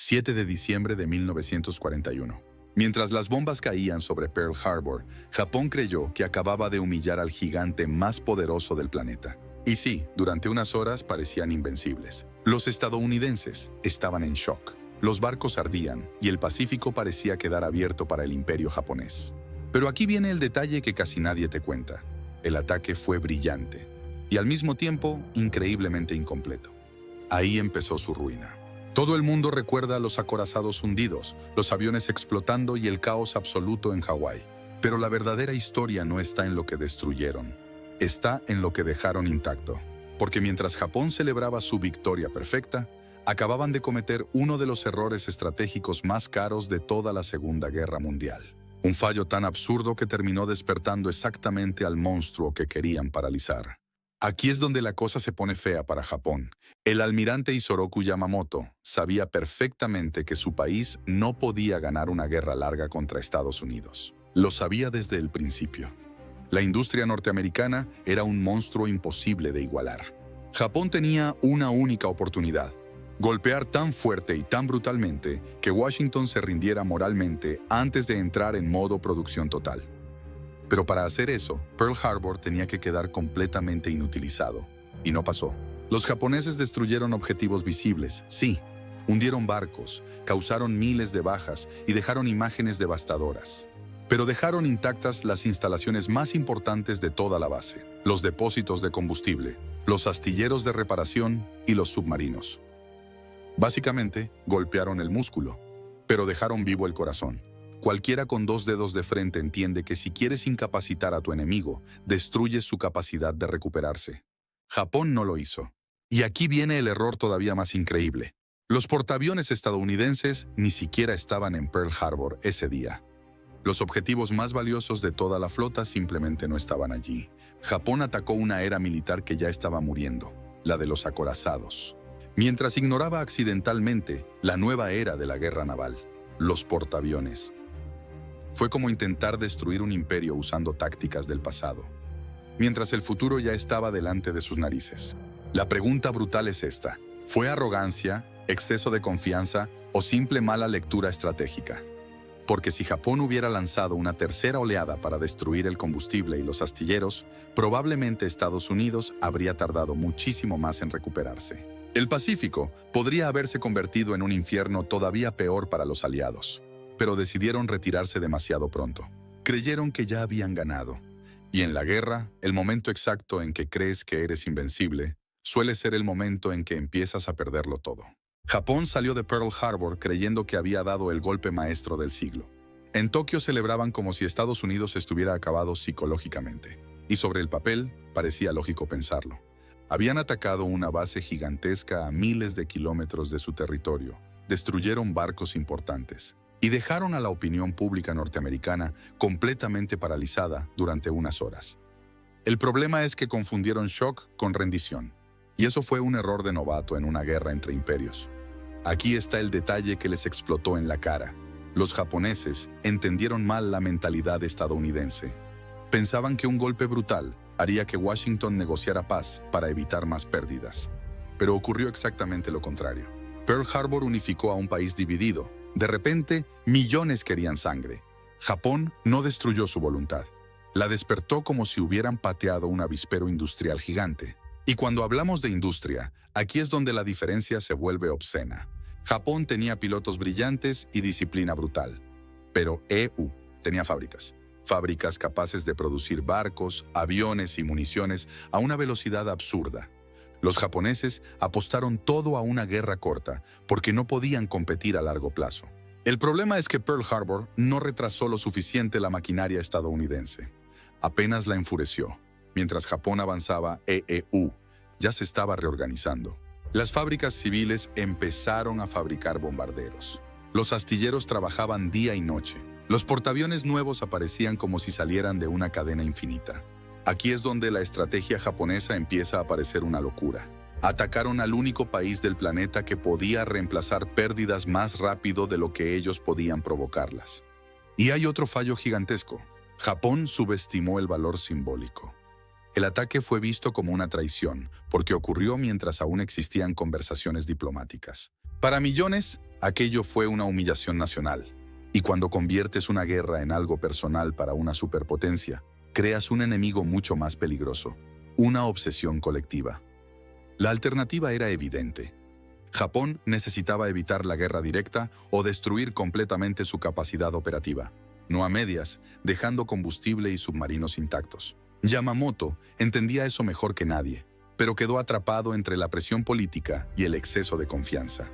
7 de diciembre de 1941. Mientras las bombas caían sobre Pearl Harbor, Japón creyó que acababa de humillar al gigante más poderoso del planeta. Y sí, durante unas horas parecían invencibles. Los estadounidenses estaban en shock. Los barcos ardían y el Pacífico parecía quedar abierto para el imperio japonés. Pero aquí viene el detalle que casi nadie te cuenta. El ataque fue brillante y al mismo tiempo increíblemente incompleto. Ahí empezó su ruina. Todo el mundo recuerda los acorazados hundidos, los aviones explotando y el caos absoluto en Hawái. Pero la verdadera historia no está en lo que destruyeron, está en lo que dejaron intacto. Porque mientras Japón celebraba su victoria perfecta, acababan de cometer uno de los errores estratégicos más caros de toda la Segunda Guerra Mundial. Un fallo tan absurdo que terminó despertando exactamente al monstruo que querían paralizar. Aquí es donde la cosa se pone fea para Japón. El almirante Isoroku Yamamoto sabía perfectamente que su país no podía ganar una guerra larga contra Estados Unidos. Lo sabía desde el principio. La industria norteamericana era un monstruo imposible de igualar. Japón tenía una única oportunidad: golpear tan fuerte y tan brutalmente que Washington se rindiera moralmente antes de entrar en modo producción total. Pero para hacer eso, Pearl Harbor tenía que quedar completamente inutilizado. Y no pasó. Los japoneses destruyeron objetivos visibles, sí. Hundieron barcos, causaron miles de bajas y dejaron imágenes devastadoras. Pero dejaron intactas las instalaciones más importantes de toda la base: los depósitos de combustible, los astilleros de reparación y los submarinos. Básicamente, golpearon el músculo, pero dejaron vivo el corazón. Cualquiera con 2 dedos de frente entiende que si quieres incapacitar a tu enemigo, destruyes su capacidad de recuperarse. Japón no lo hizo. Y aquí viene el error todavía más increíble. Los portaaviones estadounidenses ni siquiera estaban en Pearl Harbor ese día. Los objetivos más valiosos de toda la flota simplemente no estaban allí. Japón atacó una era militar que ya estaba muriendo, la de los acorazados, mientras ignoraba accidentalmente la nueva era de la guerra naval, los portaaviones. Fue como intentar destruir un imperio usando tácticas del pasado, mientras el futuro ya estaba delante de sus narices. La pregunta brutal es esta: ¿fue arrogancia, exceso de confianza o simple mala lectura estratégica? Porque si Japón hubiera lanzado una tercera oleada para destruir el combustible y los astilleros, probablemente Estados Unidos habría tardado muchísimo más en recuperarse. El Pacífico podría haberse convertido en un infierno todavía peor para los aliados. Pero decidieron retirarse demasiado pronto. Creyeron que ya habían ganado. Y en la guerra, el momento exacto en que crees que eres invencible suele ser el momento en que empiezas a perderlo todo. Japón salió de Pearl Harbor creyendo que había dado el golpe maestro del siglo. En Tokio celebraban como si Estados Unidos estuviera acabado psicológicamente. Y sobre el papel, parecía lógico pensarlo. Habían atacado una base gigantesca a miles de kilómetros de su territorio, destruyeron barcos importantes y dejaron a la opinión pública norteamericana completamente paralizada durante unas horas. El problema es que confundieron shock con rendición, y eso fue un error de novato en una guerra entre imperios. Aquí está el detalle que les explotó en la cara. Los japoneses entendieron mal la mentalidad estadounidense. Pensaban que un golpe brutal haría que Washington negociara paz para evitar más pérdidas. Pero ocurrió exactamente lo contrario. Pearl Harbor unificó a un país dividido. De repente, millones querían sangre. Japón no destruyó su voluntad. La despertó como si hubieran pateado un avispero industrial gigante. Y cuando hablamos de industria, aquí es donde la diferencia se vuelve obscena. Japón tenía pilotos brillantes y disciplina brutal. Pero EU tenía fábricas. Fábricas capaces de producir barcos, aviones y municiones a una velocidad absurda. Los japoneses apostaron todo a una guerra corta porque no podían competir a largo plazo. El problema es que Pearl Harbor no retrasó lo suficiente la maquinaria estadounidense. Apenas la enfureció. Mientras Japón avanzaba, EU ya se estaba reorganizando. Las fábricas civiles empezaron a fabricar bombarderos. Los astilleros trabajaban día y noche. Los portaaviones nuevos aparecían como si salieran de una cadena infinita. Aquí es donde la estrategia japonesa empieza a parecer una locura. Atacaron al único país del planeta que podía reemplazar pérdidas más rápido de lo que ellos podían provocarlas. Y hay otro fallo gigantesco. Japón subestimó el valor simbólico. El ataque fue visto como una traición, porque ocurrió mientras aún existían conversaciones diplomáticas. Para millones, Aquello fue una humillación nacional. Y cuando conviertes una guerra en algo personal para una superpotencia, creas un enemigo mucho más peligroso, una obsesión colectiva. La alternativa era evidente. Japón necesitaba evitar la guerra directa o destruir completamente su capacidad operativa, no a medias, dejando combustible y submarinos intactos. Yamamoto entendía eso mejor que nadie, pero quedó atrapado entre la presión política y el exceso de confianza.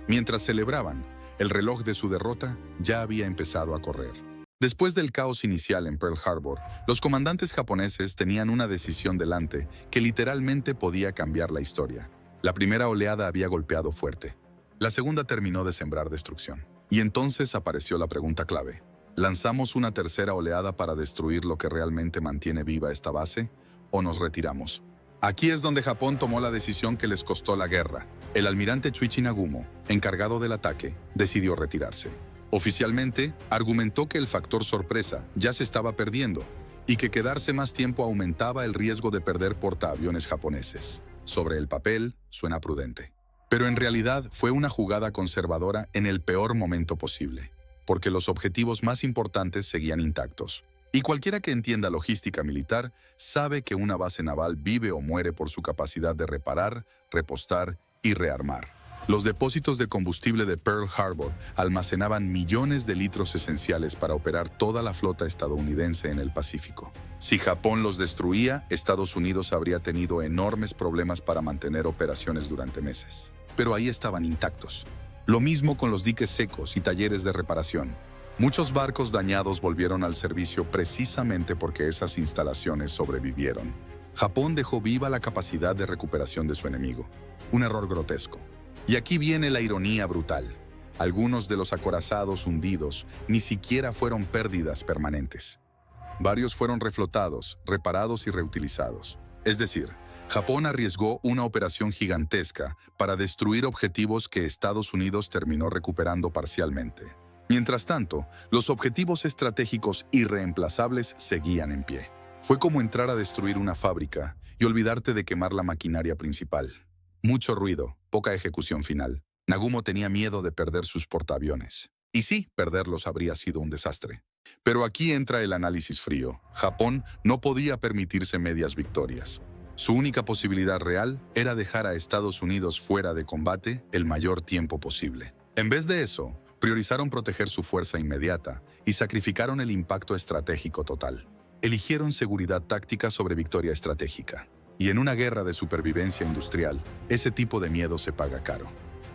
Mientras celebraban, el reloj de su derrota ya había empezado a correr. Después del caos inicial en Pearl Harbor, los comandantes japoneses tenían una decisión delante que literalmente podía cambiar la historia. La primera oleada había golpeado fuerte. La segunda terminó de sembrar destrucción. Y entonces apareció la pregunta clave. ¿Lanzamos una tercera oleada para destruir lo que realmente mantiene viva esta base o nos retiramos? Aquí es donde Japón tomó la decisión que les costó la guerra. El almirante Chuichi Nagumo, encargado del ataque, decidió retirarse. Oficialmente, argumentó que el factor sorpresa ya se estaba perdiendo y que quedarse más tiempo aumentaba el riesgo de perder portaaviones japoneses. Sobre el papel, suena prudente. Pero en realidad fue una jugada conservadora en el peor momento posible, porque los objetivos más importantes seguían intactos. Y cualquiera que entienda logística militar sabe que una base naval vive o muere por su capacidad de reparar, repostar y rearmar. Los depósitos de combustible de Pearl Harbor almacenaban millones de litros esenciales para operar toda la flota estadounidense en el Pacífico. Si Japón los destruía, Estados Unidos habría tenido enormes problemas para mantener operaciones durante meses. Pero ahí estaban intactos. Lo mismo con los diques secos y talleres de reparación. Muchos barcos dañados volvieron al servicio precisamente porque esas instalaciones sobrevivieron. Japón dejó viva la capacidad de recuperación de su enemigo. Un error grotesco. Y aquí viene la ironía brutal. Algunos de los acorazados hundidos ni siquiera fueron pérdidas permanentes. Varios fueron reflotados, reparados y reutilizados. Es decir, Japón arriesgó una operación gigantesca para destruir objetivos que Estados Unidos terminó recuperando parcialmente. Mientras tanto, los objetivos estratégicos irreemplazables seguían en pie. Fue como entrar a destruir una fábrica y olvidarte de quemar la maquinaria principal. Mucho ruido, poca ejecución final. Nagumo tenía miedo de perder sus portaaviones. Y sí, perderlos habría sido un desastre. Pero aquí entra el análisis frío. Japón no podía permitirse medias victorias. Su única posibilidad real era dejar a Estados Unidos fuera de combate el mayor tiempo posible. En vez de eso, priorizaron proteger su fuerza inmediata y sacrificaron el impacto estratégico total. Eligieron seguridad táctica sobre victoria estratégica. Y en una guerra de supervivencia industrial, ese tipo de miedo se paga caro.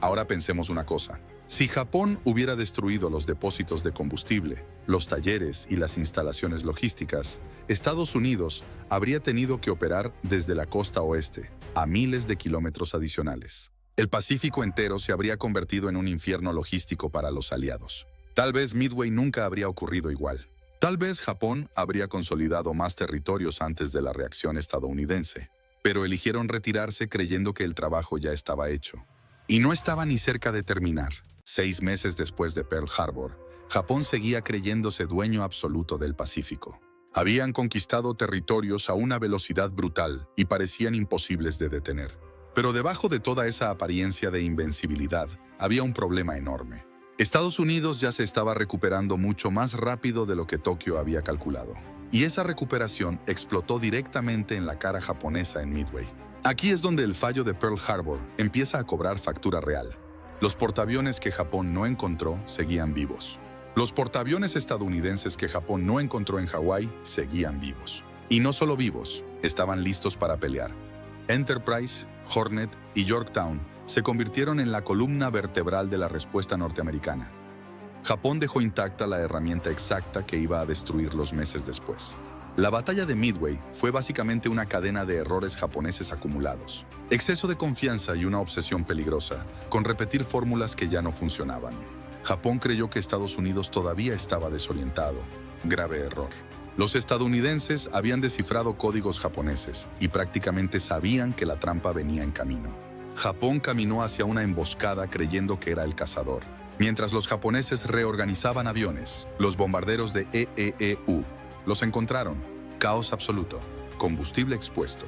Ahora pensemos una cosa. Si Japón hubiera destruido los depósitos de combustible, los talleres y las instalaciones logísticas, Estados Unidos habría tenido que operar desde la costa oeste, a miles de kilómetros adicionales. El Pacífico entero se habría convertido en un infierno logístico para los aliados. Tal vez Midway nunca habría ocurrido igual. Tal vez Japón habría consolidado más territorios antes de la reacción estadounidense, pero eligieron retirarse creyendo que el trabajo ya estaba hecho. Y no estaba ni cerca de terminar. 6 meses después de Pearl Harbor, Japón seguía creyéndose dueño absoluto del Pacífico. Habían conquistado territorios a una velocidad brutal y parecían imposibles de detener. Pero debajo de toda esa apariencia de invencibilidad, había un problema enorme. Estados Unidos ya se estaba recuperando mucho más rápido de lo que Tokio había calculado. Y esa recuperación explotó directamente en la cara japonesa en Midway. Aquí es donde el fallo de Pearl Harbor empieza a cobrar factura real. Los portaaviones que Japón no encontró seguían vivos. Los portaaviones estadounidenses que Japón no encontró en Hawái seguían vivos. Y no solo vivos, estaban listos para pelear. Enterprise, Hornet y Yorktown se convirtieron en la columna vertebral de la respuesta norteamericana. Japón dejó intacta la herramienta exacta que iba a destruirlos meses después. La batalla de Midway fue básicamente una cadena de errores japoneses acumulados. Exceso de confianza y una obsesión peligrosa, con repetir fórmulas que ya no funcionaban. Japón creyó que Estados Unidos todavía estaba desorientado. Grave error. Los estadounidenses habían descifrado códigos japoneses y prácticamente sabían que la trampa venía en camino. Japón caminó hacia una emboscada creyendo que era el cazador. Mientras los japoneses reorganizaban aviones, los bombarderos de EEU los encontraron. Caos absoluto, combustible expuesto,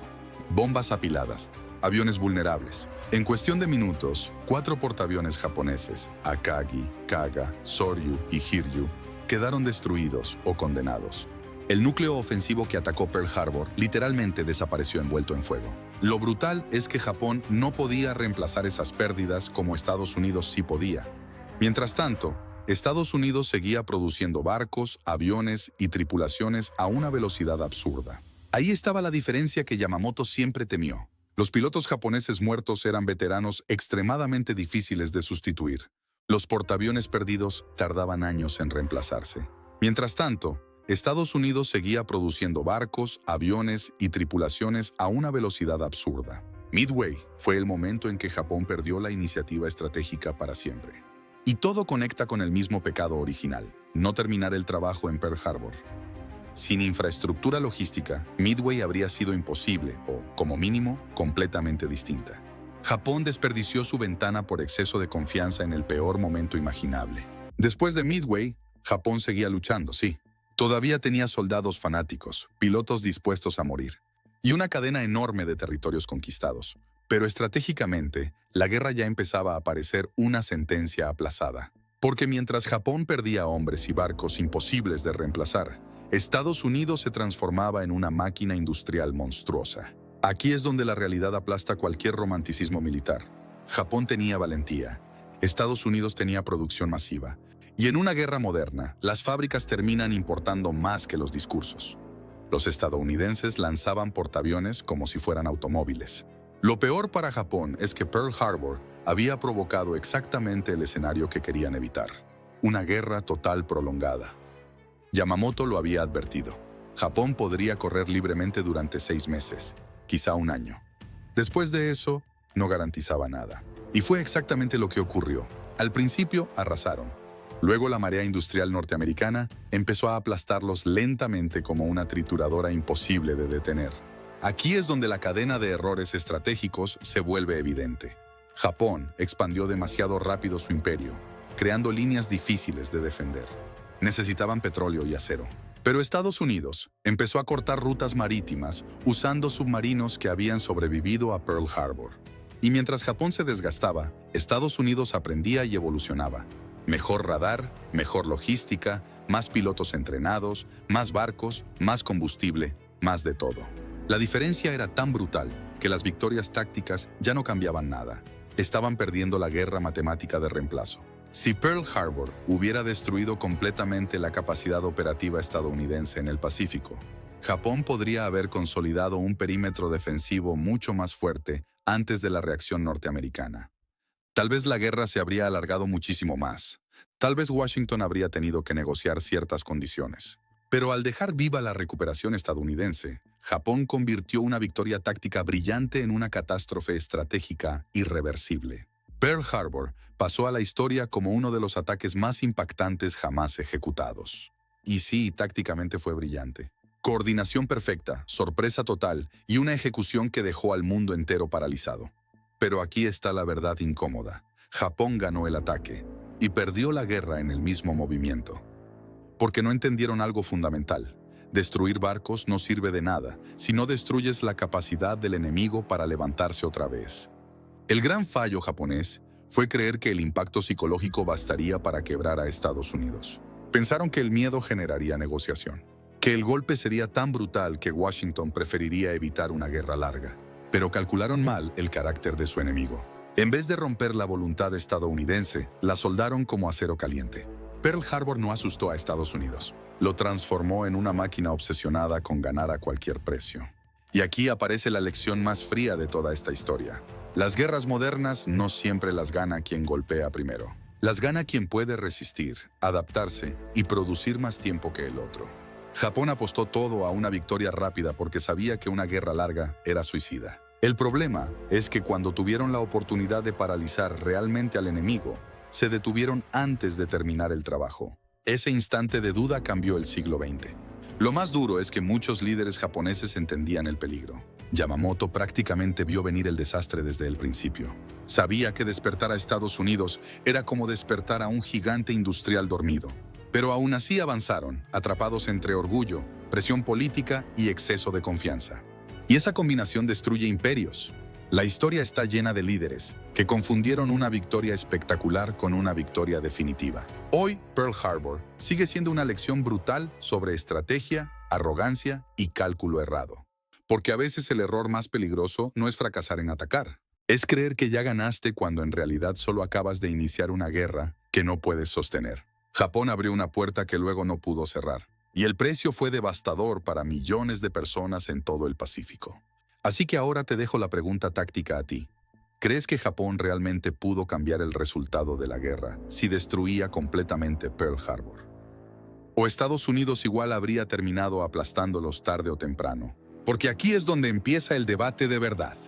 bombas apiladas, aviones vulnerables. En cuestión de minutos, 4 portaaviones japoneses, Akagi, Kaga, Soryu y Hiryu, quedaron destruidos o condenados. El núcleo ofensivo que atacó Pearl Harbor literalmente desapareció envuelto en fuego. Lo brutal es que Japón no podía reemplazar esas pérdidas como Estados Unidos sí podía. Mientras tanto, Estados Unidos seguía produciendo barcos, aviones y tripulaciones a una velocidad absurda. Ahí estaba la diferencia que Yamamoto siempre temió. Los pilotos japoneses muertos eran veteranos extremadamente difíciles de sustituir. Los portaaviones perdidos tardaban años en reemplazarse. Mientras tanto, Estados Unidos seguía produciendo barcos, aviones y tripulaciones a una velocidad absurda. Midway fue el momento en que Japón perdió la iniciativa estratégica para siempre. Y todo conecta con el mismo pecado original, no terminar el trabajo en Pearl Harbor. Sin infraestructura logística, Midway habría sido imposible o, como mínimo, completamente distinta. Japón desperdició su ventana por exceso de confianza en el peor momento imaginable. Después de Midway, Japón seguía luchando, sí. Todavía tenía soldados fanáticos, pilotos dispuestos a morir, y una cadena enorme de territorios conquistados. Pero estratégicamente, la guerra ya empezaba a parecer una sentencia aplazada. Porque mientras Japón perdía hombres y barcos imposibles de reemplazar, Estados Unidos se transformaba en una máquina industrial monstruosa. Aquí es donde la realidad aplasta cualquier romanticismo militar. Japón tenía valentía, Estados Unidos tenía producción masiva, y en una guerra moderna, las fábricas terminan importando más que los discursos. Los estadounidenses lanzaban portaaviones como si fueran automóviles. Lo peor para Japón es que Pearl Harbor había provocado exactamente el escenario que querían evitar: una guerra total prolongada. Yamamoto lo había advertido. Japón podría correr libremente durante 6 meses, quizá un año. Después de eso, no garantizaba nada. Y fue exactamente lo que ocurrió. Al principio, arrasaron. Luego la marea industrial norteamericana empezó a aplastarlos lentamente como una trituradora imposible de detener. Aquí es donde la cadena de errores estratégicos se vuelve evidente. Japón expandió demasiado rápido su imperio, creando líneas difíciles de defender. Necesitaban petróleo y acero. Pero Estados Unidos empezó a cortar rutas marítimas usando submarinos que habían sobrevivido a Pearl Harbor. Y mientras Japón se desgastaba, Estados Unidos aprendía y evolucionaba. Mejor radar, mejor logística, más pilotos entrenados, más barcos, más combustible, más de todo. La diferencia era tan brutal que las victorias tácticas ya no cambiaban nada. Estaban perdiendo la guerra matemática de reemplazo. Si Pearl Harbor hubiera destruido completamente la capacidad operativa estadounidense en el Pacífico, Japón podría haber consolidado un perímetro defensivo mucho más fuerte antes de la reacción norteamericana. Tal vez la guerra se habría alargado muchísimo más. Tal vez Washington habría tenido que negociar ciertas condiciones. Pero al dejar viva la recuperación estadounidense, Japón convirtió una victoria táctica brillante en una catástrofe estratégica irreversible. Pearl Harbor pasó a la historia como uno de los ataques más impactantes jamás ejecutados. Y sí, tácticamente fue brillante. Coordinación perfecta, sorpresa total y una ejecución que dejó al mundo entero paralizado. Pero aquí está la verdad incómoda. Japón ganó el ataque y perdió la guerra en el mismo movimiento. Porque no entendieron algo fundamental. Destruir barcos no sirve de nada si no destruyes la capacidad del enemigo para levantarse otra vez. El gran fallo japonés fue creer que el impacto psicológico bastaría para quebrar a Estados Unidos. Pensaron que el miedo generaría negociación, que el golpe sería tan brutal que Washington preferiría evitar una guerra larga. Pero calcularon mal el carácter de su enemigo. En vez de romper la voluntad estadounidense, la soldaron como acero caliente. Pearl Harbor no asustó a Estados Unidos. Lo transformó en una máquina obsesionada con ganar a cualquier precio. Y aquí aparece la lección más fría de toda esta historia. Las guerras modernas no siempre las gana quien golpea primero. Las gana quien puede resistir, adaptarse y producir más tiempo que el otro. Japón apostó todo a una victoria rápida porque sabía que una guerra larga era suicida. El problema es que cuando tuvieron la oportunidad de paralizar realmente al enemigo, se detuvieron antes de terminar el trabajo. Ese instante de duda cambió el siglo XX. Lo más duro es que muchos líderes japoneses entendían el peligro. Yamamoto prácticamente vio venir el desastre desde el principio. Sabía que despertar a Estados Unidos era como despertar a un gigante industrial dormido. Pero aún así avanzaron, atrapados entre orgullo, presión política y exceso de confianza. Y esa combinación destruye imperios. La historia está llena de líderes que confundieron una victoria espectacular con una victoria definitiva. Hoy, Pearl Harbor sigue siendo una lección brutal sobre estrategia, arrogancia y cálculo errado. Porque a veces el error más peligroso no es fracasar en atacar. Es creer que ya ganaste cuando en realidad solo acabas de iniciar una guerra que no puedes sostener. Japón abrió una puerta que luego no pudo cerrar. Y el precio fue devastador para millones de personas en todo el Pacífico. Así que ahora te dejo la pregunta táctica a ti. ¿Crees que Japón realmente pudo cambiar el resultado de la guerra si destruía completamente Pearl Harbor? ¿O Estados Unidos igual habría terminado aplastándolos tarde o temprano? Porque aquí es donde empieza el debate de verdad.